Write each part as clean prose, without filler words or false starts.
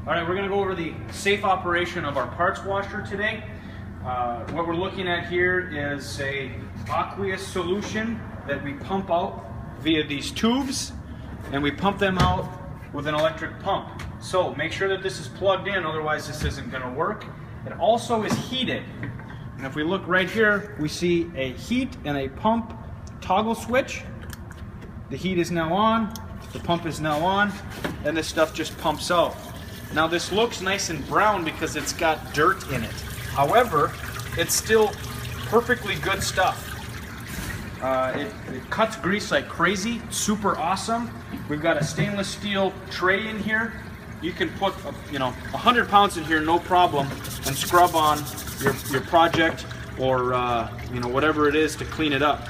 All right, we're going to go over the safe operation of our parts washer today. What we're looking at here is a aqueous solution that we pump out via these tubes, and we pump them out with an electric pump. So make sure that this is plugged in, otherwise this isn't going to work. It also is heated. And if we look right here, we see a heat and a pump toggle switch. The heat is now on, the pump is now on, and this stuff just pumps out. Now this looks nice and brown because it's got dirt in it. However, it's still perfectly good stuff. It cuts grease like crazy, super awesome. We've got a stainless steel tray in here. You can put 100 pounds in here, no problem, and scrub on your project or whatever it is to clean it up.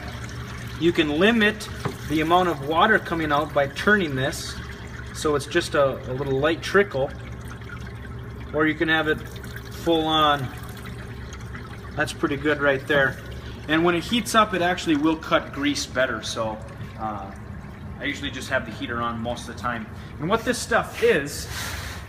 You can limit the amount of water coming out by turning this, so it's just a little light trickle, or you can have it full on. That's pretty good right there. And when it heats up, it actually will cut grease better, so I usually just have the heater on most of the time. And what this stuff is,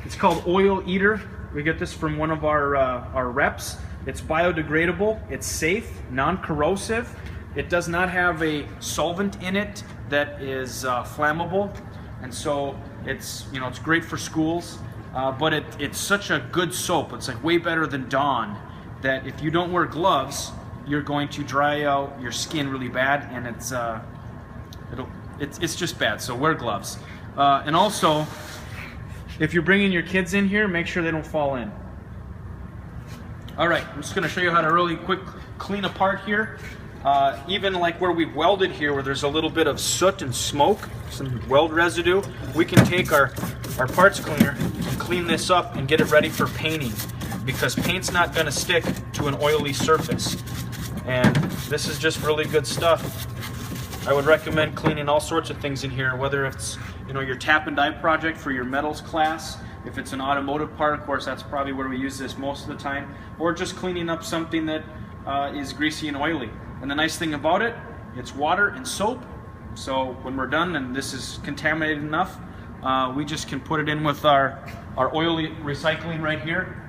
it's called OilEater. We get this from one of our reps. It's biodegradable, it's safe, non-corrosive. It does not have a solvent in it that is flammable, and so it's great for schools. But it's such a good soap. It's like way better than Dawn, that if you don't wear gloves, you're going to dry out your skin really bad, and it's just bad. So wear gloves. And also, if you're bringing your kids in here, make sure they don't fall in. All right, I'm just going to show you how to really quick clean apart here. Even like where we've welded here, where there's a little bit of soot and smoke, some weld residue, we can take our parts cleaner and clean this up and get it ready for painting, because paint's not going to stick to an oily surface. And this is just really good stuff. I would recommend cleaning all sorts of things in here, whether it's your tap and die project for your metals class. If it's an automotive part, of course, that's probably where we use this most of the time, or just cleaning up something that is greasy and oily. And the nice thing about it, it's water and soap. So when we're done and this is contaminated enough, we just can put it in with our oil recycling right here.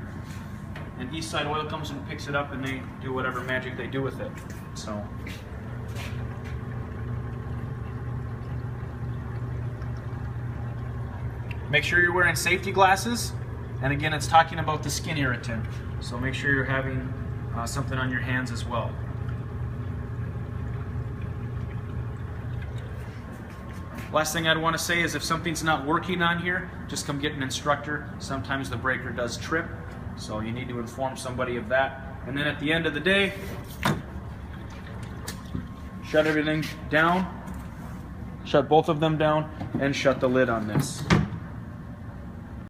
And Eastside Oil comes and picks it up, and they do whatever magic they do with it. So. Make sure you're wearing safety glasses. And again, it's talking about the skin irritant. So make sure you're having something on your hands as well. Last thing I'd want to say is if something's not working on here, just come get an instructor. Sometimes the breaker does trip, so you need to inform somebody of that. And then at the end of the day, shut everything down, shut both of them down, and shut the lid on this.